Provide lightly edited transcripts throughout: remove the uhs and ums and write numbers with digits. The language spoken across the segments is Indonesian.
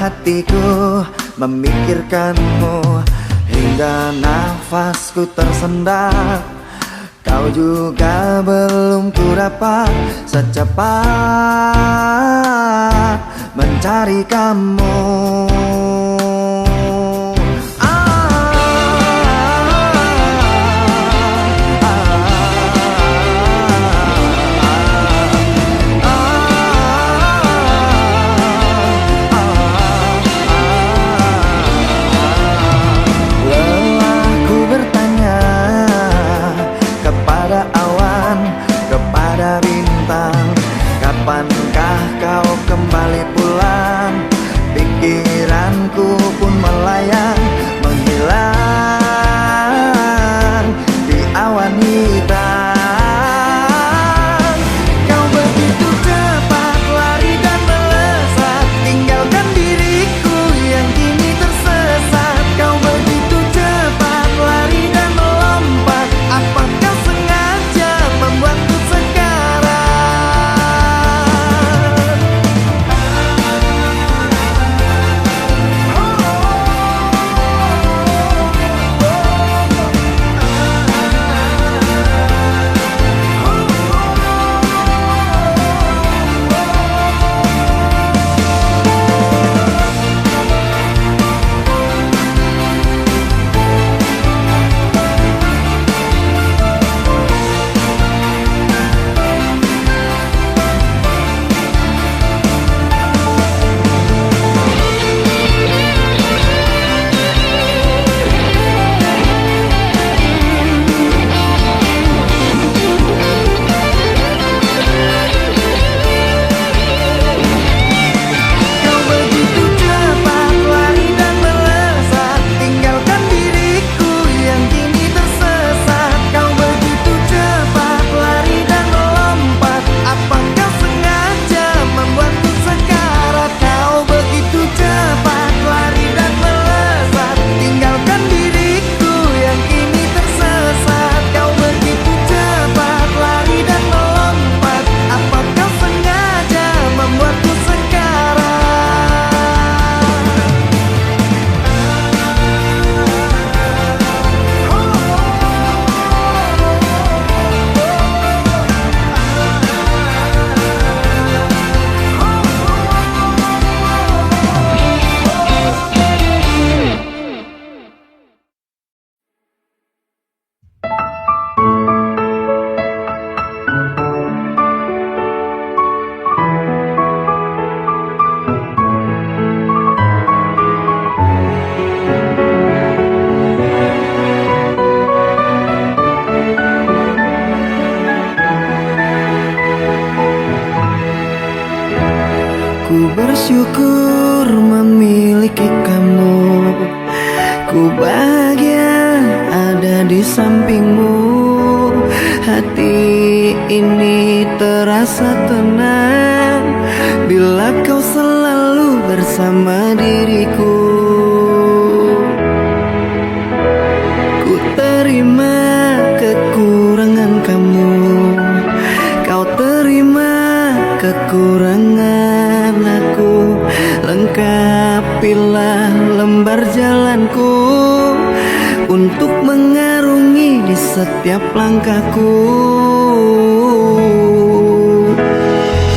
hatiku memikirkanmu hingga nafasku tersendat. Kau juga belum ku dapat secepat mencari kamu. Kapankah kau kembali pulang? Pikiranku pun melayang, menghilang di awan hitam. Kau begitu cepat lari dan melesat, tinggalkan diriku yang kini tersesat. Kau begitu cepat lari dan melompat, apa kau sengaja membuatku Ku bersyukur memiliki kamu, ku bahagia ada di sampingmu. Hati ini terasa tenang bila kau selalu bersama diriku. Ku terima kekurangan kamu, kau terima kekurangan aku. Lengkapilah lembar jalanku untuk mengarungi di setiap langkahku.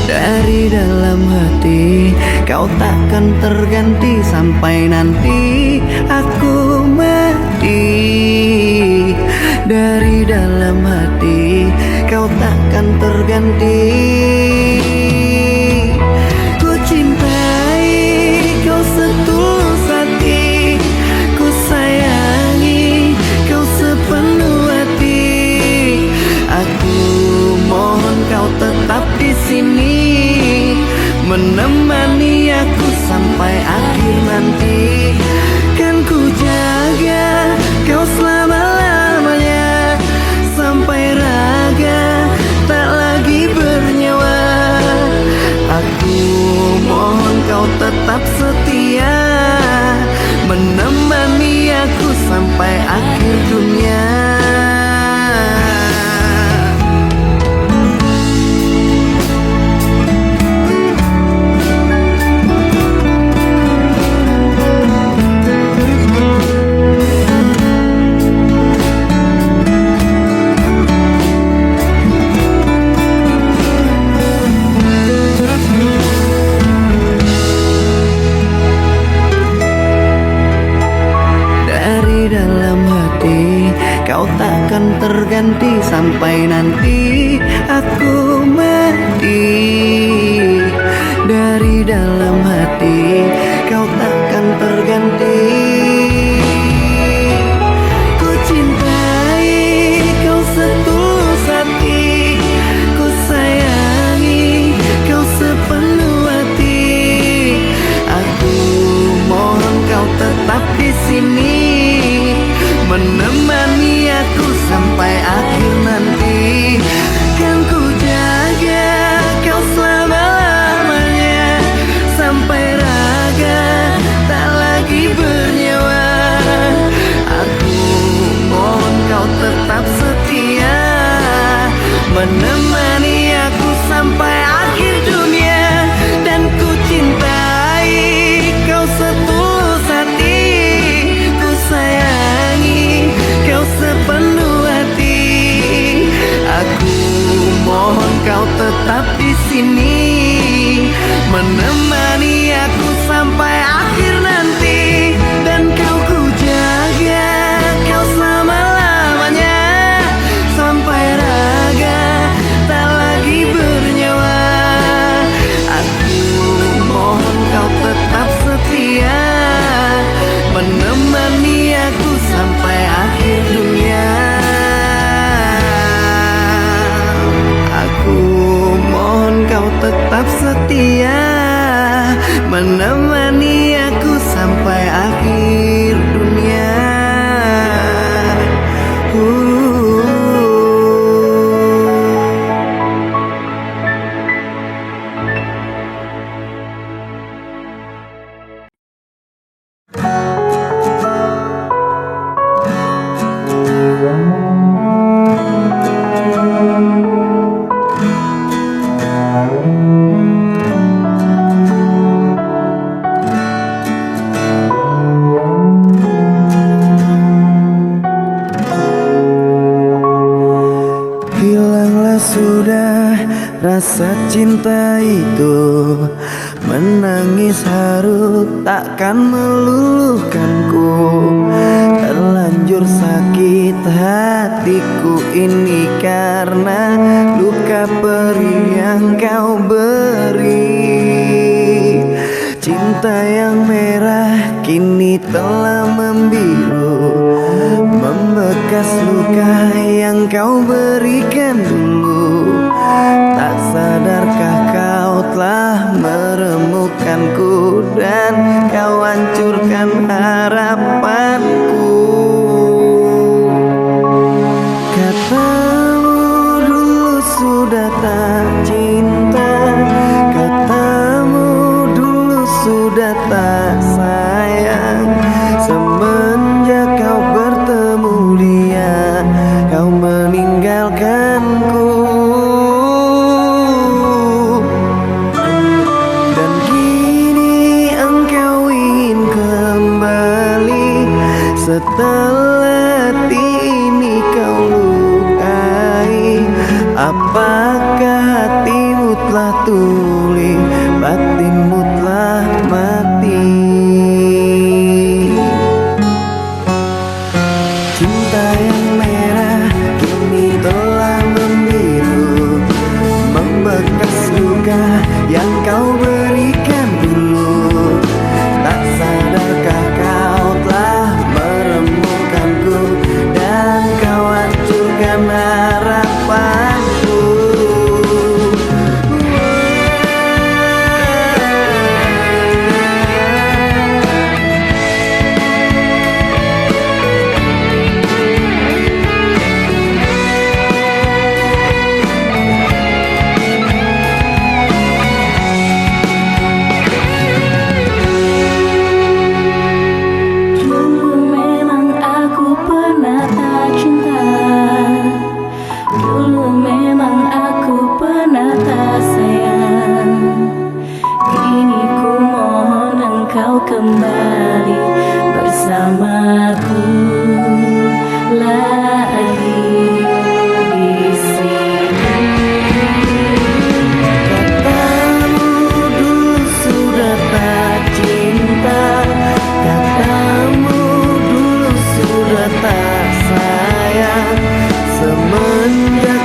Dari dalam hati kau takkan terganti sampai nanti aku mati. Dari dalam hati kau takkan terganti. Ku cintai kau setulus hati, ku sayangi kau sepenuh hati. Aku mohon kau tetap di sini, menemani aku sampai akhir nanti. Kan ku jaga kau selama-lamanya, sampai raga tak lagi bernyawa. sampai nanti aku mati. Dari dalam hati kau takkan terganti. Ku cintai kau setulus hati, ku sayangi kau sepenuh hati. Aku mohon kau tetap di sini, menemani aku sampai akhir nanti. Kan ku jaga kau selama-lamanya, sampai raga tak lagi bernyawa. Aku mohon kau tetap setia, menemani aku sampai akhir dunia. Dan ku cintai kau setulus hati, ku sayangi kau sepenuh hati. Aku mohon kau tetap di sini, menemani aku sampai akhir nanti. Dan kau ku jaga kau selama-lamanya, sampai raga tak lagi bernyawa. Aku mohon kau tetap setia, menemani aku sampai akhir dunia. Aku mohon kau tetap setia, menemani aku sampai akhir dunia. Hilanglah sudah rasa cinta itu, menangis haru takkan meluluhkanku. Terlanjur sakit hatiku ini karena luka perih yang kau beri. Cinta yang merah kini telah membiru, membekas luka yang kau berikan dulu. Tak sadarkah kau telah meremukkanku, dan kau hancurkan harapanku. Katamu dulu sudah tak cinta, katamu dulu sudah tak sayang. Semenjak kau bertemu dia, kau meninggalkanku. Dan kini engkau ingin kembali, setelah hati ini kau lukai. Apakah hatimu telah tuli, batinmu telah mati? Cinta yang merah kini telah membiru, membekas luka yang kau berikan dulu. Tak sadarkah kau telah meremukkanku, dan kau hancurkan harapanku. Kembali bersamaku lagi di sini. Katamu dulu sudah tak cinta, katamu dulu sudah tak sayang. Semenjak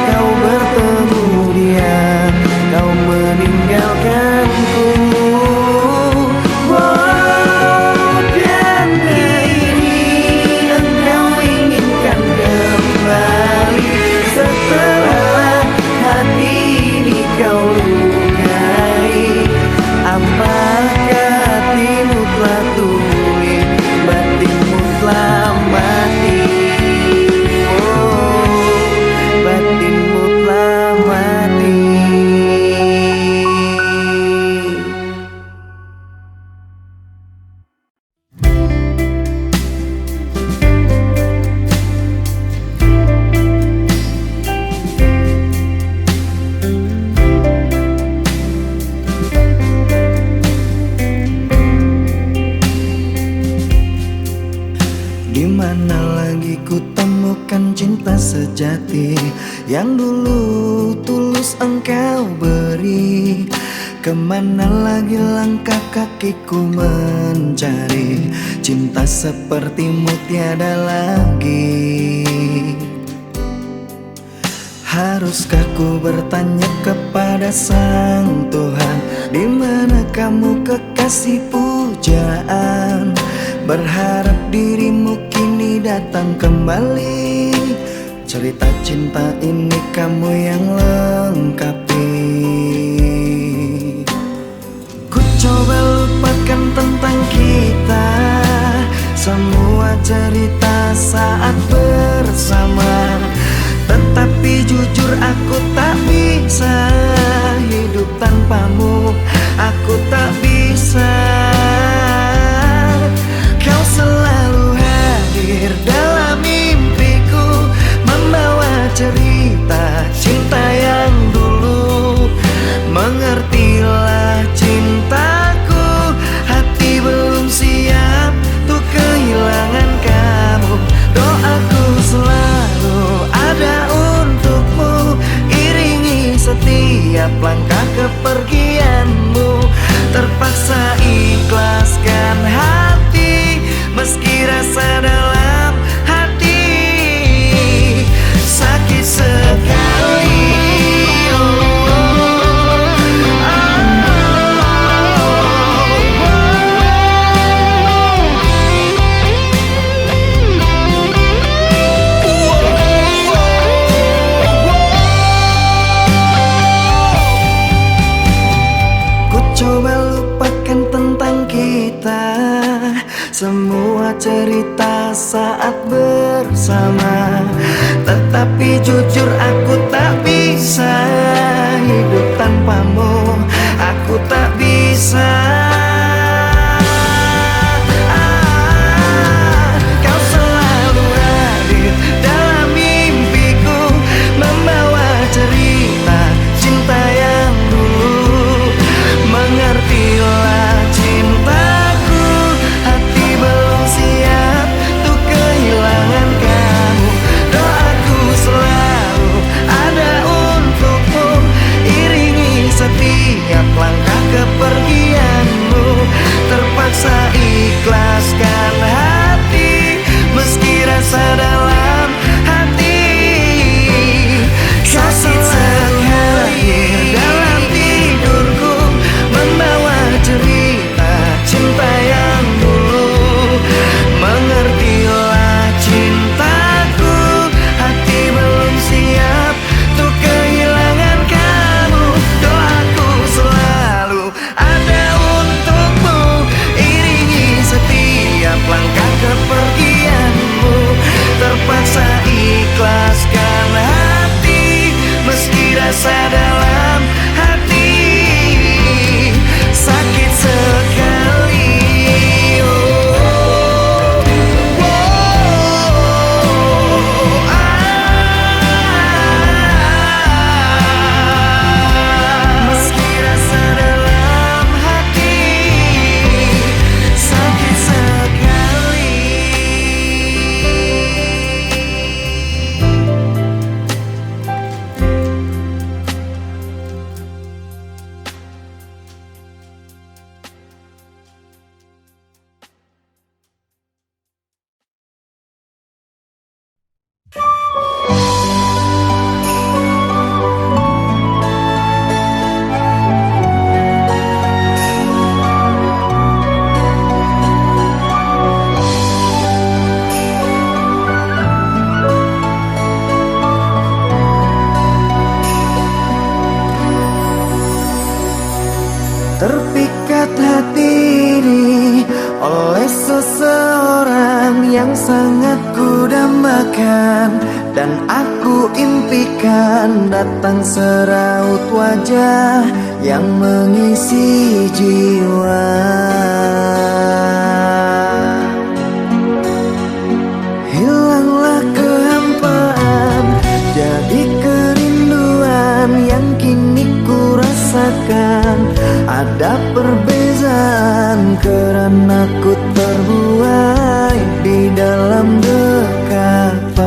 sejati yang dulu tulus engkau beri. Kemana lagi langkah kakiku mencari cinta sepertimu tiada lagi. Haruskah ku bertanya kepada Sang Tuhan, di mana kamu kekasih pujaan? Berharap dirimu kini datang kembali. Cerita cinta ini kamu yang lengkapi. Ku coba lupakan tentang kita, semua cerita saat bersama. Tetapi jujur aku tak bisa hidup tanpamu, aku tak bisa. Kau selalu hadir dalam mimpiku, membawa cerita cinta yang dulu. Mengertilah cintaku, hati belum siap untuk kehilangan kamu. Doaku selalu ada untukmu, iringi setiap langkah kepergianmu. Terpaksa ikhlaskan hati, meski rasa dalam hati sakit sekali. Coba lupakan tentang kita, semua cerita saat bersama. Tetapi jujur aku tak bisa hidup tanpamu, aku tak bisa. Kau selalu hadir dalam mimpiku, membawa cerita cinta yang dulu. Mengertilah cintaku, hati belum siap untuk kehilangan kamu. Doaku selalu ada untukmu, iringi setiap langkah kepergianmu. Terpaksa ikhlaskan hati, meski rasa dalam hati sakit sekali. Dalam tidurku membawa cerita cinta yang dulu. Mengertilah cintaku, hati belum siap untuk kehilangan kamu. Doaku selalu ada untukmu, iringi setiap langkah kepergianmu. Terpaksa ikhlaskan hati, meski rasa dalam hati sakit sekali. Meski rasa dalam hati sakit sekali. Terpikat hati ini oleh seseorang yang sangat kudambakan, dan aku impikan datang seraut wajah yang mengisi jiwa. Hilanglah kehampaan, jadi kerinduan yang kini ku rasakan. Ada perbezaan karena ku terbuai di dalam dekapan.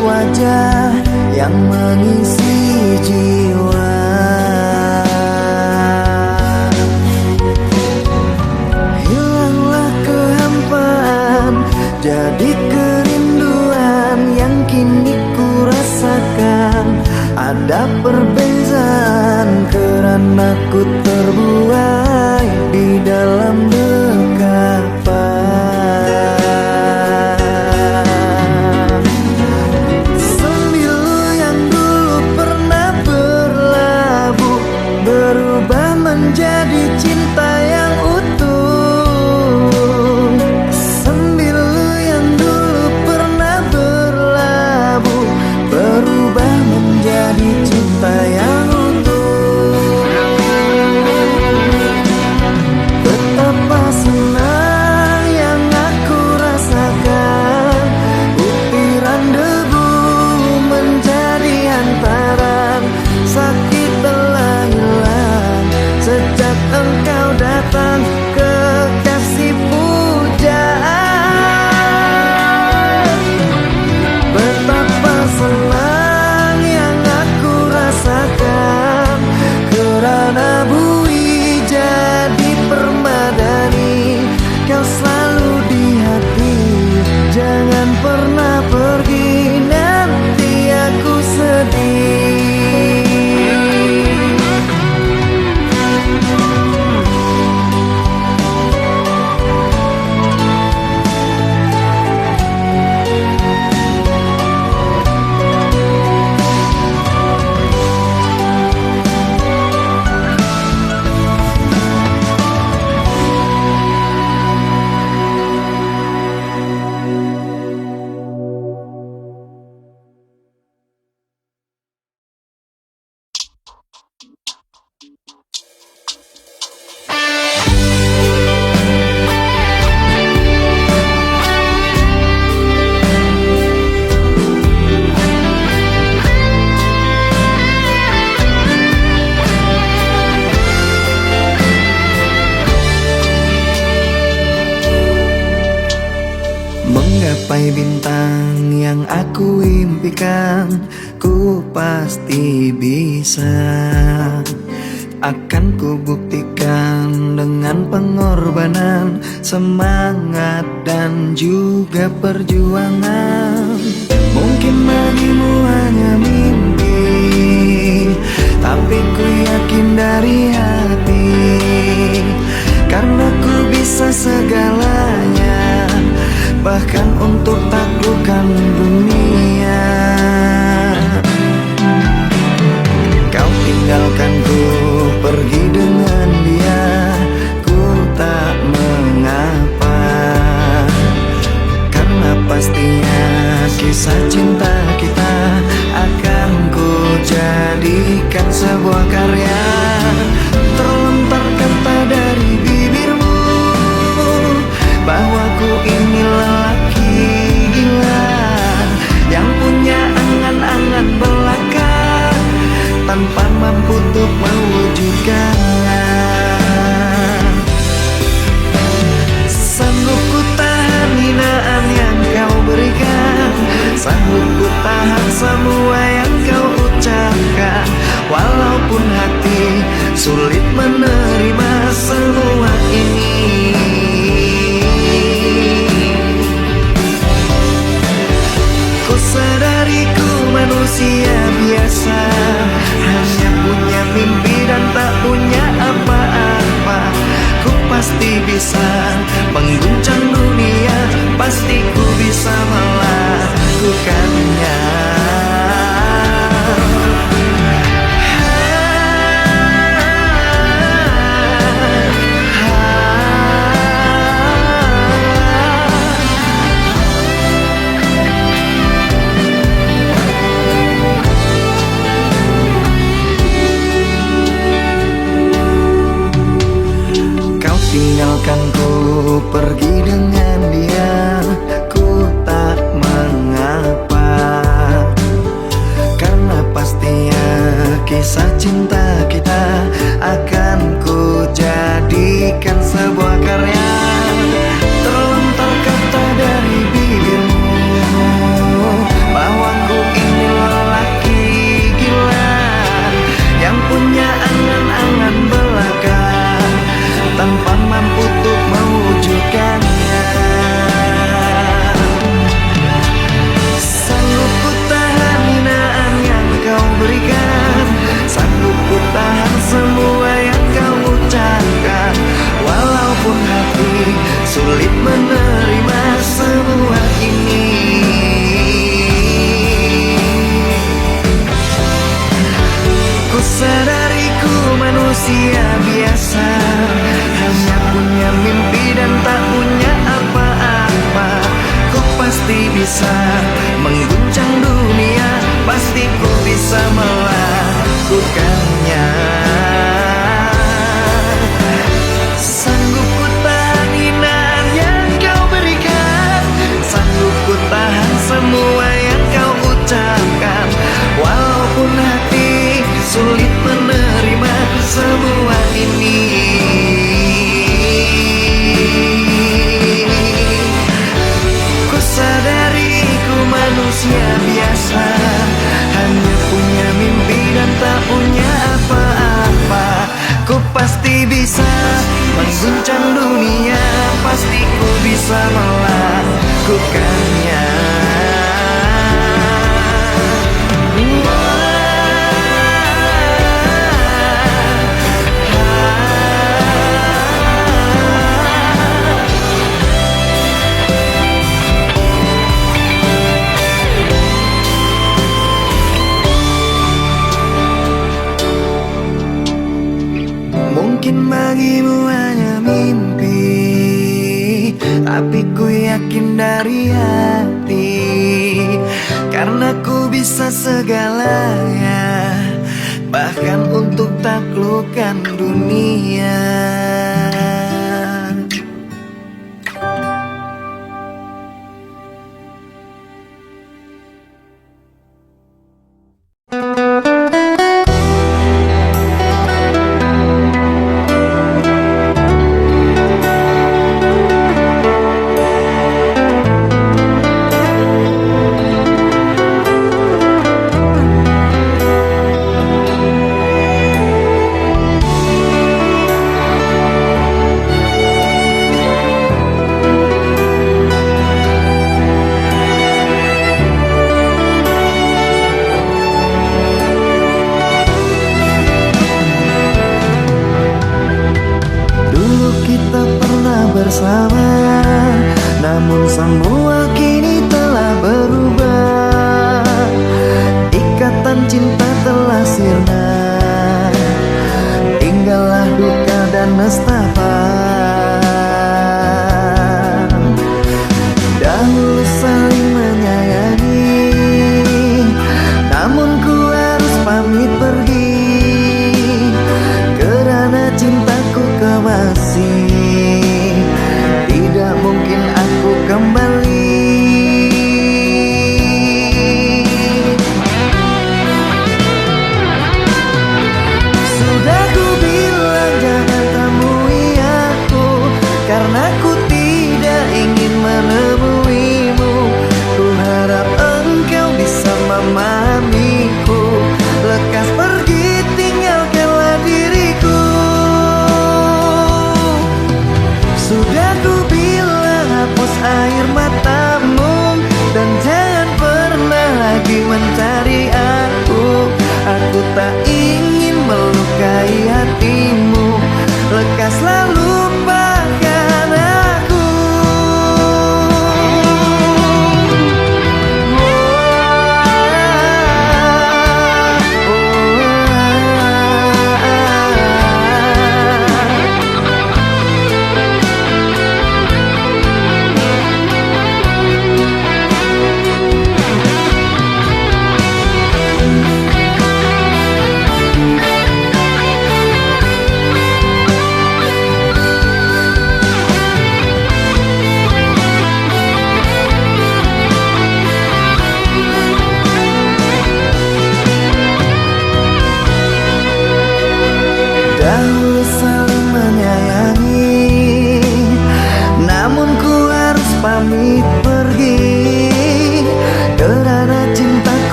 wajah yang mengisi jiwa. Hilanglah kehampaan, jadi kerinduan yang kini ku rasakan. Ada perbezaan karena ku terbuai di dalam dekapan. Sembilu yang dulu pernah berlabuh berubah menjadi cinta yang utuh. Sembilu yang dulu pernah berlabuh berubah menjadi cinta yang utuh. Betapa senang yang aku rasakan, butiran debu menjadi hantaran. Sakit telah hilang sejak engkau datang, kekasih pujaan. Betapa senang yang aku rasakan kerana bui jadi permadani. Kau selalu di hati, jangan pernah pergi, nanti aku sedih. Menggapai bintang yang aku impikan, ku pasti bisa. Akan ku buktikan dengan pengorbanan, semangat dan juga perjuangan. Mungkin bagimu hanya mimpi, tapi ku yakin dari hati, karena ku bisa segalanya, bahkan untuk taklukkan dunia. Kau tinggalkan ku pergi dengan dia, ku tak mengapa, karena pastinya kisah cinta kita akan ku jadikan sebuah karya. Terlontar kata dari bibirmu bahwa ku ini lelaki gila yang punya angan-angan belaka, tanpa mampu untuk mewujudkannya. Sanggup ku tahan hinaan yang kau berikan, sanggup ku tahan semua yang kau ucapkan, walaupun hati sulit menerima semua ini. Ku sadari ku manusia biasa, hanya punya mimpi dan tak punya apa-apa. Ku pasti bisa mengguncang dunia, pasti ku bisa melakukannya. Tinggalkan ku pergi dengan dia, ku tak mengapa, karena pastinya kisah cinta kita akan ku jadikan sebuah karya. Terlontar kata dari bibirmu bahwa ku manusia biasa, hanya punya mimpi dan tak punya apa-apa. Ku pasti bisa mengguncang dunia, pasti ku bisa melakukannya. Mungkin bagimu hanya mimpi, tapi ku yakin dari hati, karena ku bisa segalanya, bahkan untuk taklukkan dunia. Kita pernah bersama, namun semua kini telah berubah. Ikatan cinta telah sirna, tinggallah duka dan nestapa. Dahulu saling menyayangi, namun ku harus pamit pergi, kerana cintaku kebasi. Tidak mungkin aku kembali. Sudah ku bilang jangan temui aku, karena ku tidak ingin menemuimu. Ku harap engkau bisa memahamiku. Lekas pergi, tinggalkanlah diriku. Sudah ku bilang hapus air matamu, dan jangan pernah lagi mencari aku. Aku tak ingin melukai hatimu. Lekaslah lupakan aku.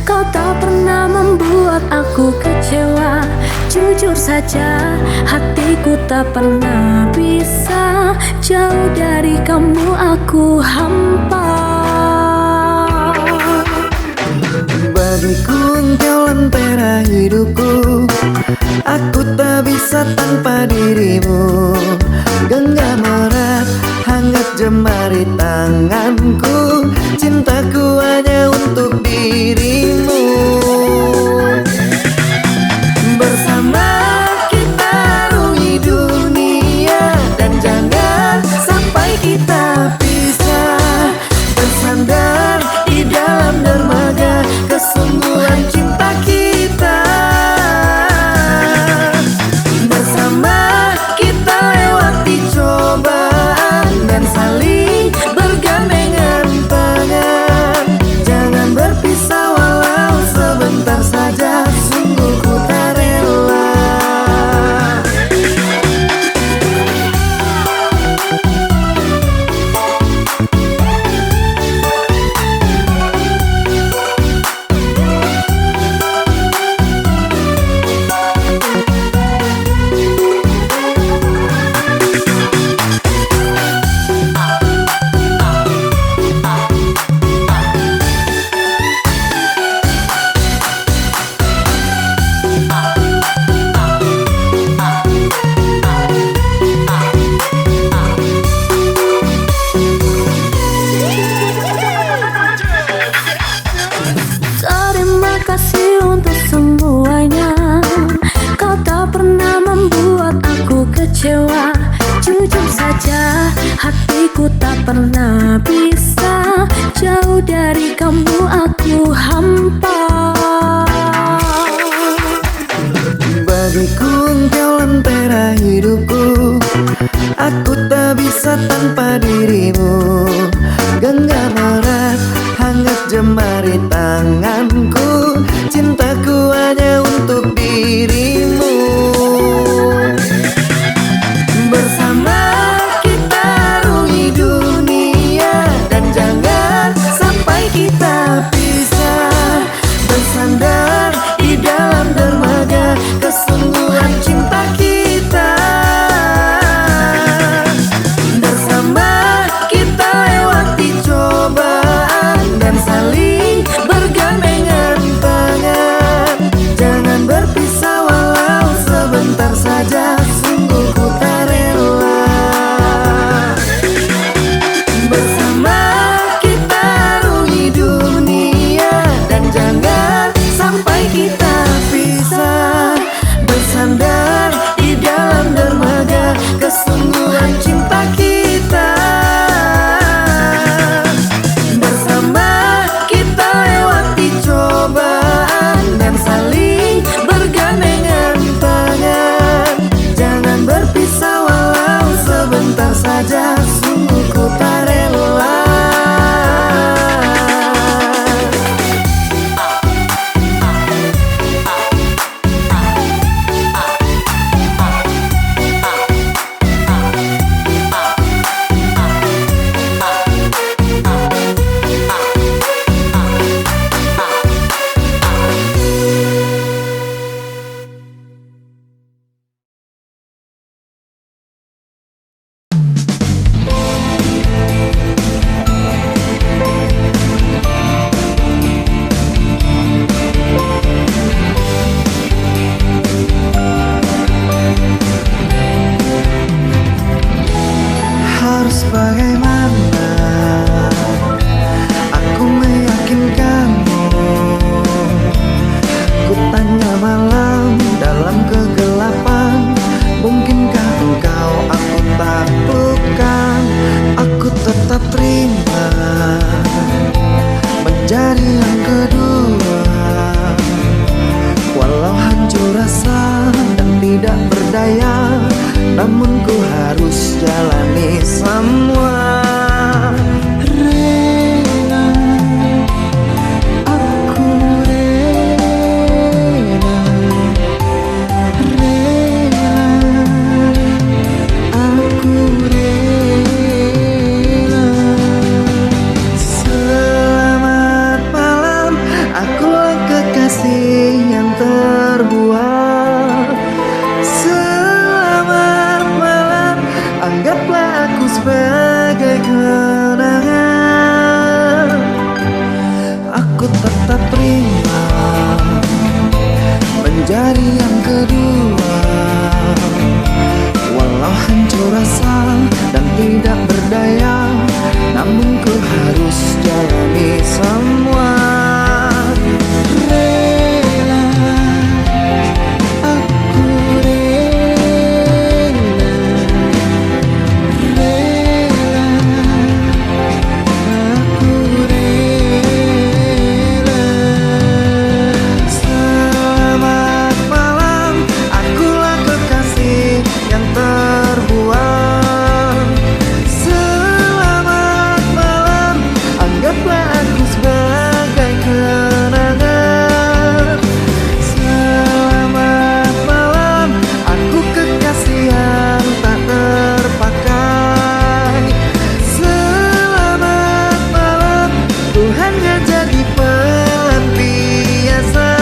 Kau tak pernah membuat aku kecewa. Jujur saja, hatiku tak pernah bisa. Jauh dari kamu aku hampa. Bagiku engkau lentera hidupku. Aku tak bisa tanpa dirimu. Genggam erat, hangat jemari tanganku. Cintaku hanya untuk dirimu. Bersama kita arungi dunia, dan jangan sampai kita pisah. Bersandar di dalam dermaga kesungguhan cinta kita. Bersama kita lewati cobaan dan saling bergandengan tangan. Jangan berpisah walau sebentar saja, sungguh ku tak rela. Terima kasih untuk semuanya. Kau tak pernah membuat aku kecewa. Jujur saja, hatiku tak pernah bisa. Jauh dari kamu aku hampa. Bagiku engkau lentera hidupku. Aku tak bisa tanpa dirimu. Genggam erat, hangat jemari tanganku. Cintaku hanya untuk dirimu. Bersama kita arungi dunia, dan jangan sampai kita pisah. Bersandar di dalam dermaga kesungguhan cinta kita. Bersama kita lewati cobaan dan saling bergandengan tangan. Jangan berpisah walau sebentar saja, sungguh ku tak rela. Bersama kita arungi dunia, dan jangan sampai kita pisah. Bersandar di dalam dermaga kesungguhan cinta kita. Bersama kita lewati cobaan dan saling bergandengan tangan. Jangan berpisah walau sebentar saja, sungguh ku tak rela. Harus bagaimana aku meyakinkanmu? Ku tanya malam dalam kegelapan. Mungkinkah engkau aku taklukkan? Aku tetap terima menjadi yang kedua. Walau hancur rasa dan tidak berdaya, namun ku harus jalani semua. Rela, aku rela. Rela, aku rela. Selamat malam, aku Walau hancur rasa dan tidak berdaya, namun ku harus jalani semua. Rela, aku rela, rela, aku rela. Selamat malam, akulah kekasih yang terbuang. Selamat malam, anggaplah aku sebagai kenangan. Selamat malam, aku kekasih yang tak terpakai. Selamat malam, ku hanya jadi pelampiasan.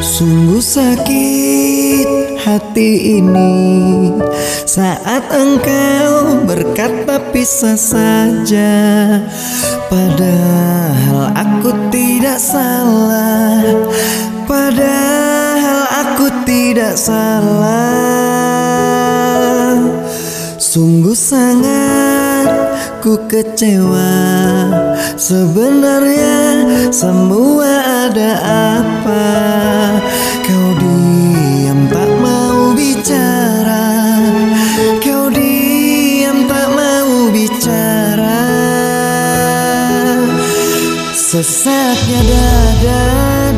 Sungguh sakit hati ini saat engkau berkata pisah saja, padahal aku tidak salah, padahal aku tidak salah. Sungguh sangat ku kecewa, sebenarnya semua ada apa? Kau diam tak mau bicara, kau diam tak mau bicara. Sesaknya dada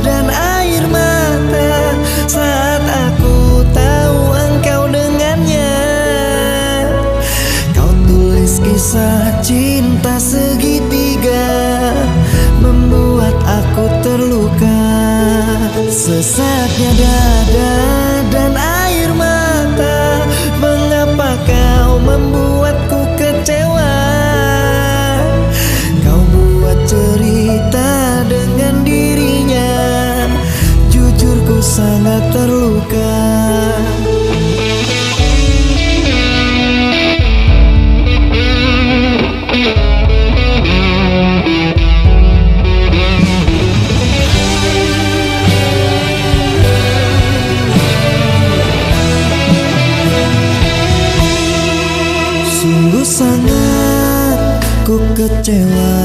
dan air mata saat aku tahu engkau dengannya. Kau tulis kisah cinta segitiga, membuat aku terluka. Sesaknya dada dan air mata, mengapa kau membuatku kecewa? Kau buat cerita dengan dirinya, jujur ku sangat terluka. kecewa.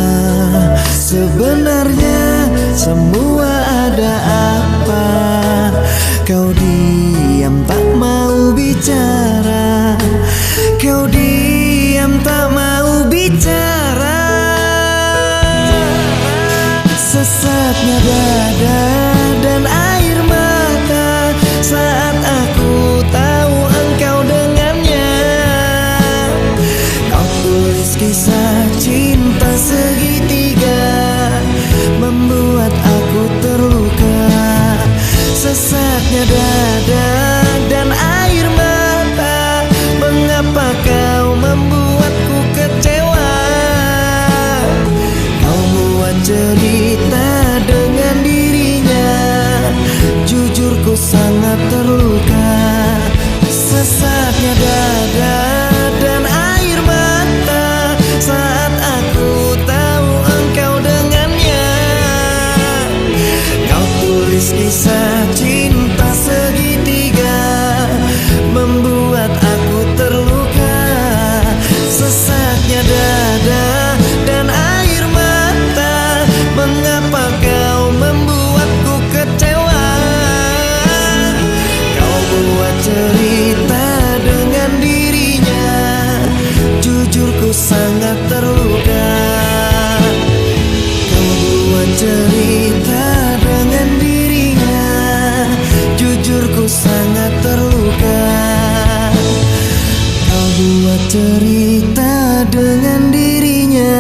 Sebenarnya semua ada apa? Kau diam tak mau bicara. Kau diam tak mau bicara. Sesatnya dada dan air mata saat aku tahu engkau dengannya. Kau tulis kisah cinta segitiga, membuat aku terluka. Sesatnya dada dan air mata, mengapa kau membuatku kecewa? Kau buat cerita dengan dirinya, jujur ku sangat terluka. Sesatnya dada dan air mata saat aku tahu engkau dengannya. Kau tulis kisah cinta segitiga, membuat aku terluka. Sesatnya dada dan air mata, mengapa kau membuatku kecewa? Kau buat cerita dengan dirinya, jujur ku sangat terluka. Kau buat cerita dengan dirinya, jujur ku sangat terluka. Kau buat cerita dengan dirinya,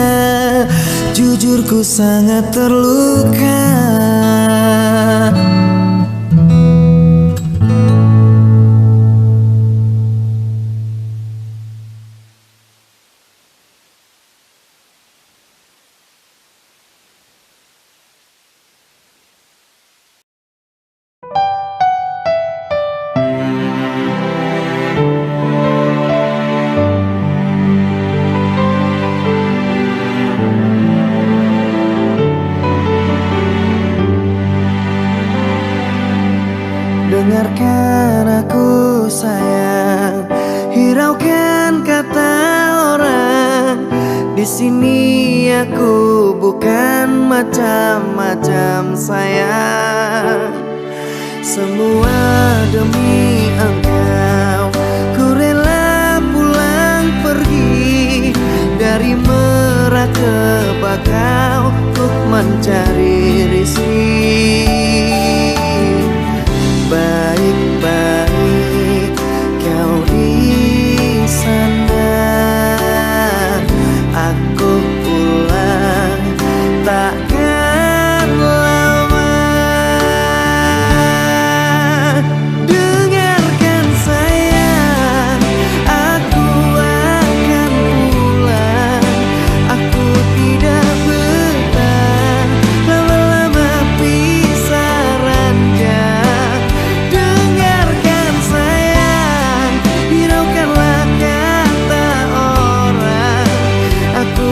jujur ku sangat terluka. Dengarkan aku sayang, hiraukan kata orang. Di sini aku bukan macam-macam sayang. Semua demi engkau, ku rela pulang pergi dari Merak ke Bakau untuk mencari rizki. Baik-baik kau di sana, aku pulang takkan lama. Dengarkan sayang, aku akan pulang. Aku tidak betah lama-lama pisah ranjang. Dengarkan sayang, hiraukanlah kata orang. Aku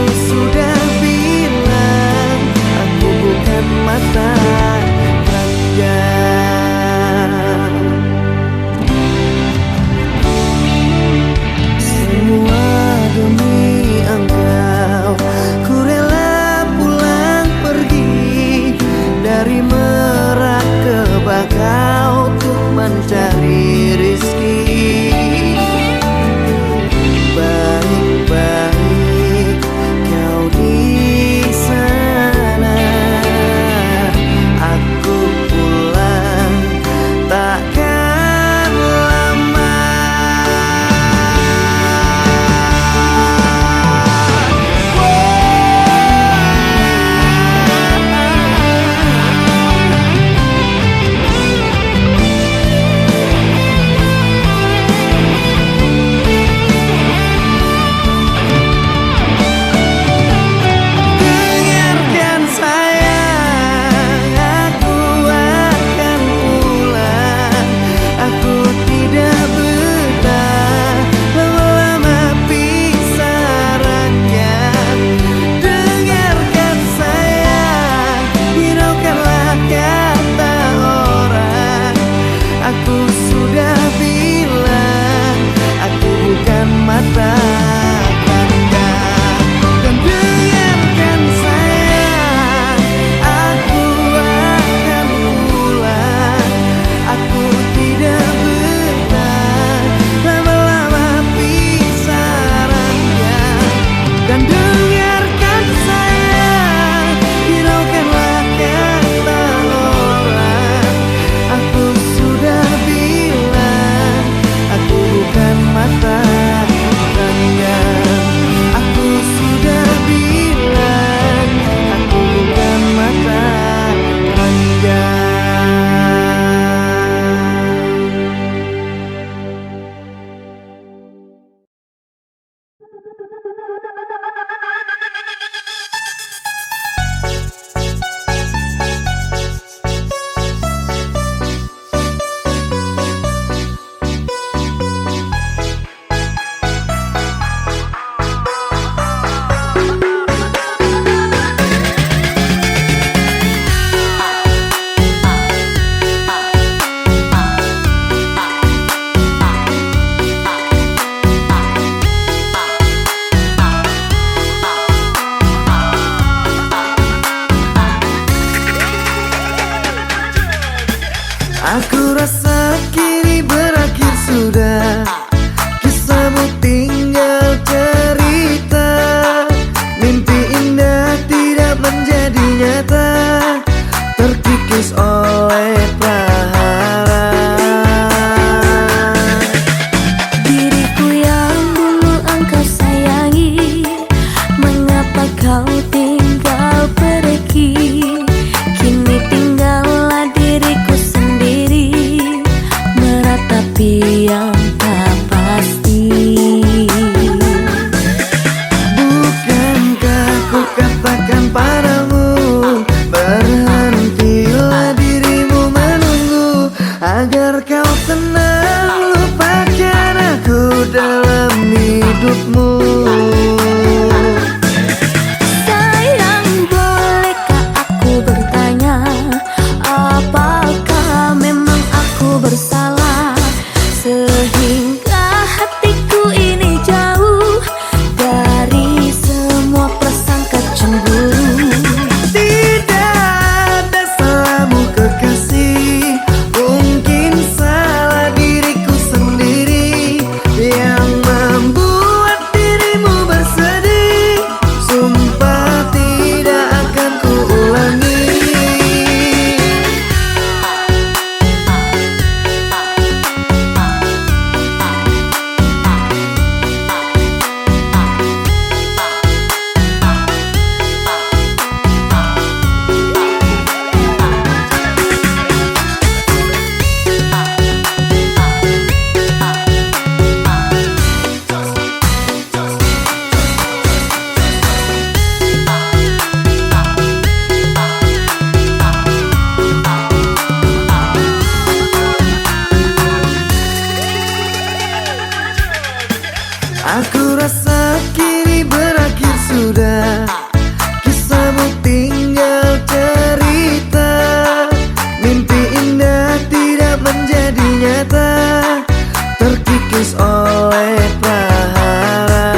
Aku rasa kini berakhir sudah, kisahmu tinggal cerita. Mimpi indah tidak menjadi nyata, terkikis oleh prahara. Diriku yang dulu engkau sayangi, mengapa kau tinggal pergi? Kini tinggallah diriku sendiri, meratapi yang tak pasti. Bukankah ku katakan padamu, berhentilah dirimu menunggu, agar kau tenang lupakan aku dalam hidupmu. Sayang, bolehkah aku bertanya, apakah memang aku bersalah sehingga hatiku ini jauh dari semua prasangka cemburu? Tidak ada salahmu kekasih, mungkin salah diriku sendiri yang membuat dirimu bersedih. Sumpah tidak akan kuulangi. Aku rasa kini berakhir sudah, kisahmu tinggal cerita. Mimpi indah tidak menjadi nyata, terkikis oleh prahara.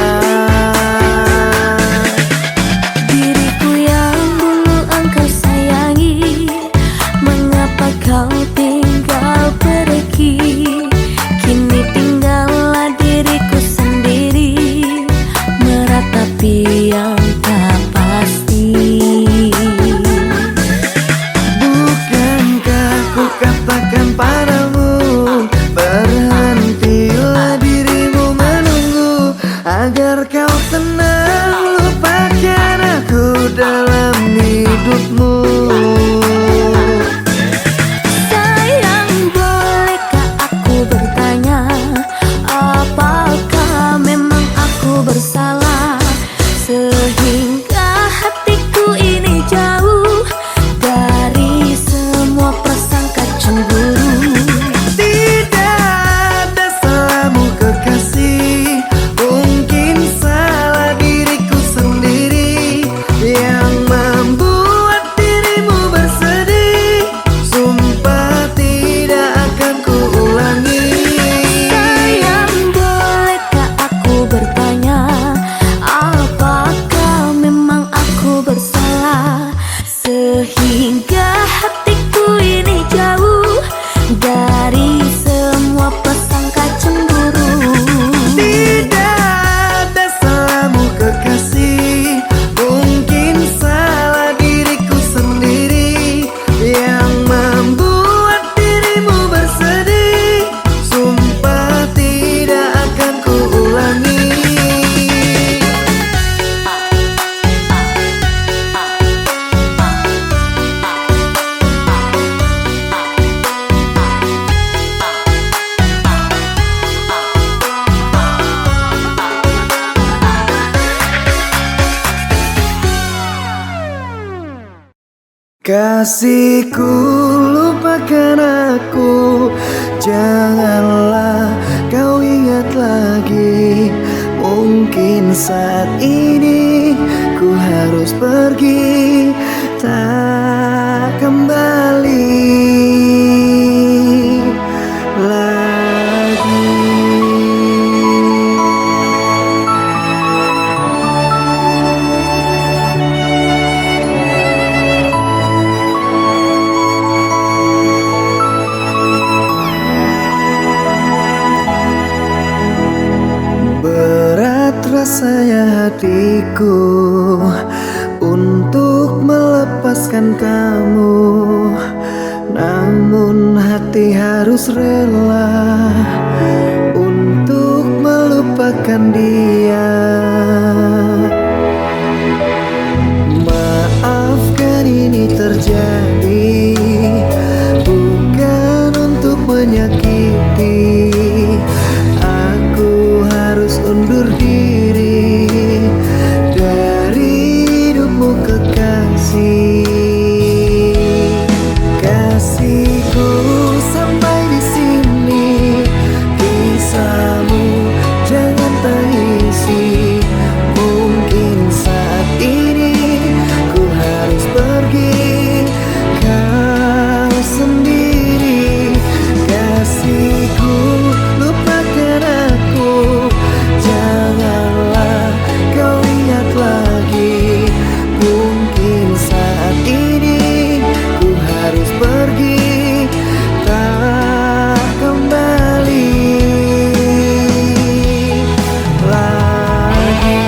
Diriku yang dulu engkau sayangi, mengapa kau tinggal pergi? Kini tinggallah diriku sendiri, meratapi yang tak pasti. Bukankah ku katakan padamu, berhentilah dirimu menunggu, agar kau tenang lupakan aku dalam hidupmu. Sayang, bolehkah aku bertanya, apakah memang aku bersalah sehingga hatiku ini jauh dari semua prasangka cemburu? Tidak ada salahmu kekasih, mungkin salah diriku sendiri yang membuat dirimu bersedih. Sumpah tidak akan kuulangi. Sayang, bolehkah aku bertanya, apakah memang aku bersalah sehingga hatiku ini jauh dari semua prasangka cemburu? Tidak ada salahmu kekasih, mungkin salah diriku sendiri yang membuat dirimu bersedih. Sumpah tidak akan kuulangi. Kasihku, lupakan aku, janganlah kau ingat lagi. Mungkin saat ini ku harus pergi, tak kembali lagi. aku untuk melepaskan kamu, namun hati harus rela untuk melupakan dia. Maafkan ini terjadi, bukan untuk menyakiti. Aku harus undur diri dari hidupmu kekasih. Kasihku sampai di sini, kisahmu jangan tangisi. Mungkin saat ini ku harus pergi, kau sendiri. Kasihku, lupakan aku, janganlah kau ingat lagi. Mungkin saat ini ku harus pergi, tak kembali lagi.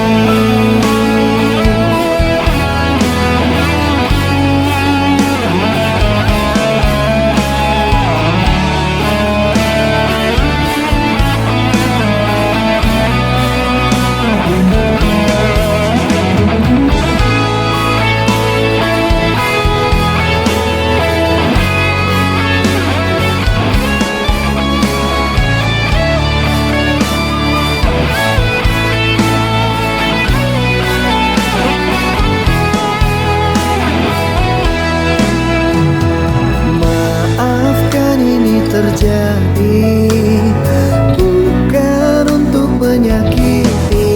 Maafkan ini terjadi, bukan untuk menyakiti.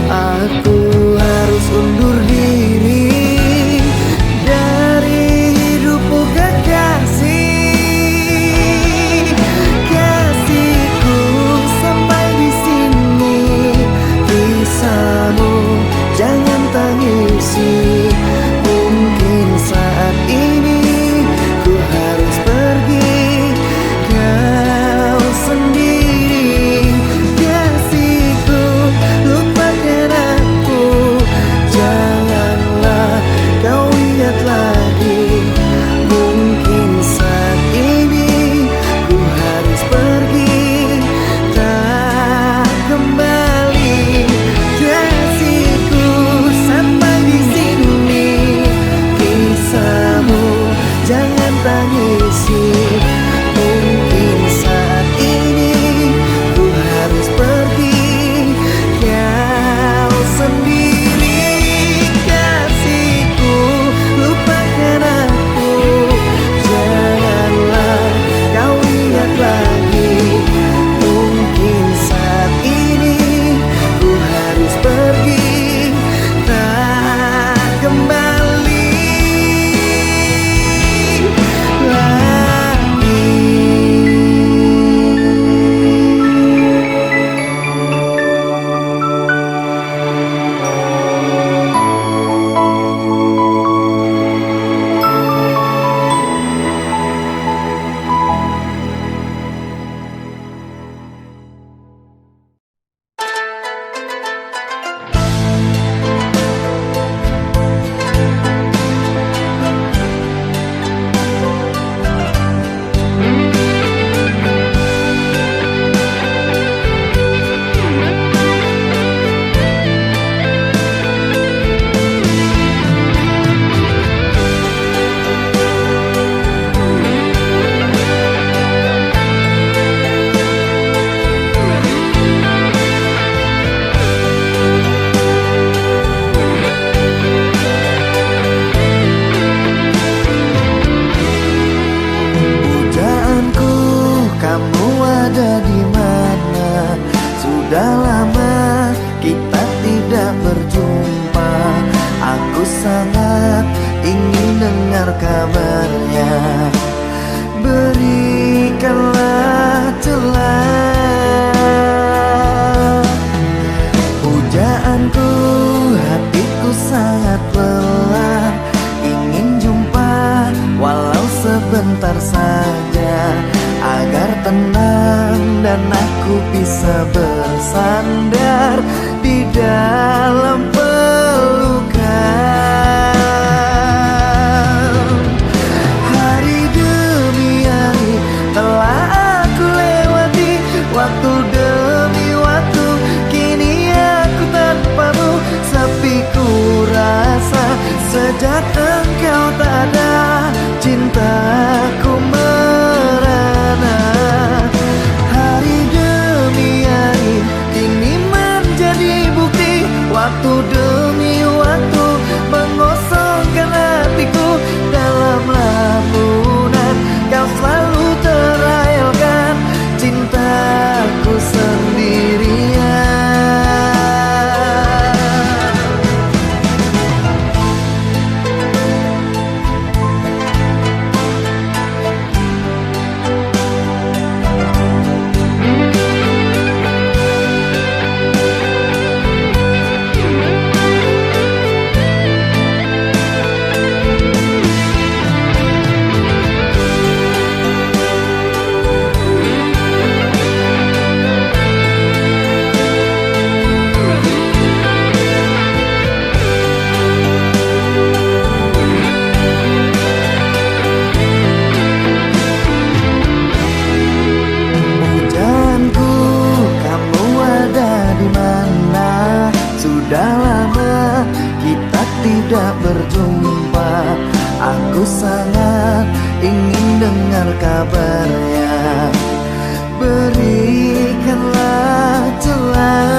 Aku harus undur diri dari hidupmu kekasih. Kasihku sampai di sini, kisahmu jangan tangisi. Mungkin saat ini ku harus pergi, kau sendiri. Kasihku, lupakan aku, janganlah kau ingat lagi. Mungkin saat ini ku harus pergi, tak kembali. Kasihku sampai di sini, kisahmu jangan tangisi. Mungkin saat ini ku harus pergi, kau sendiri. Kasihku, lupakan aku, janganlah kau ingat lagi. Mungkin saat ini ku harus pergi, tak kembali lagi. Pujaanku, kamu ada di mana? Sudah lama kita tidak berjumpa. Aku sangat ingin dengar kabarnya. Berikanlah celah. Pujaanku, hatiku sangat lelah, ingin jumpa walau sebentar saja, agar tenang dan aku bisa bersandar di dalam tidak berjumpa. Aku sangat ingin dengar kabarnya. Berikanlah celah.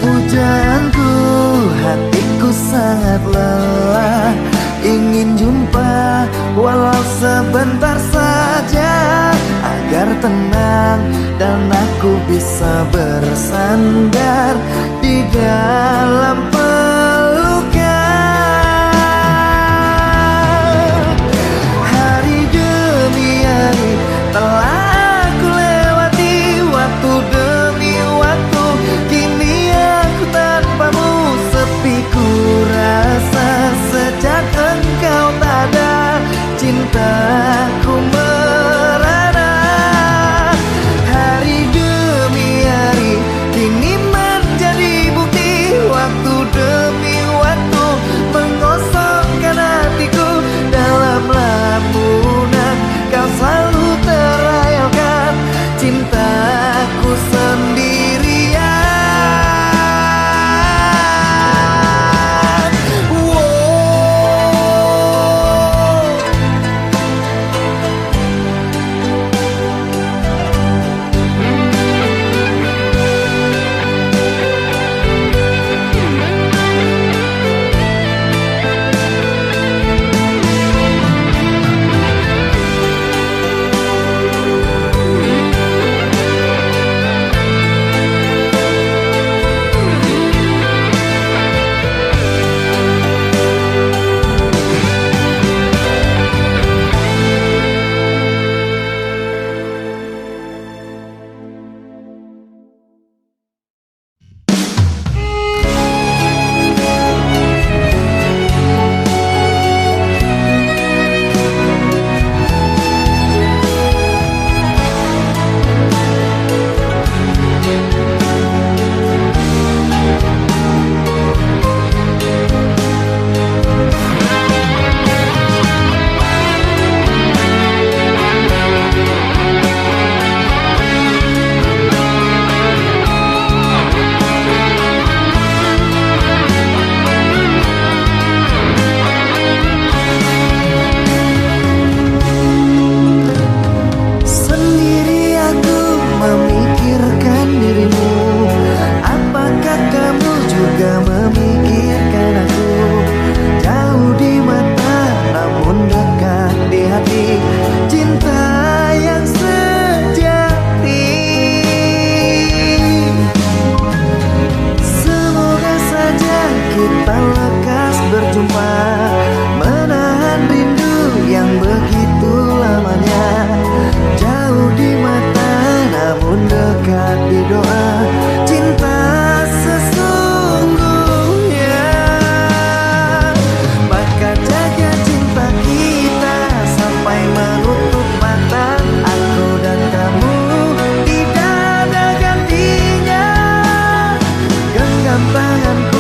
Pujaanku, hatiku sangat lelah, ingin jumpa walau sebentar saja, agar tenang dan aku bisa bersandar di dalam pelukan. Hari demi hari telah aku lewati, waktu demi waktu, kini aku tanpamu sepi ku rasa. Sejak engkau tak ada, cintaku merana. Hari demi hari kini menjadi bukti, waktu demi waktu mengosongkan hatiku. Dalam lamunan kau selalu terayalkan cintaku sendirian. Kita lekas berjumpa, menahan rindu yang begitu lamanya. Jauh di mata namun dekat di doa, cinta sesungguhnya. Maka jaga cinta kita sampai menutup mata. Aku dan kamu tidak ada gantinya. Genggam tanganku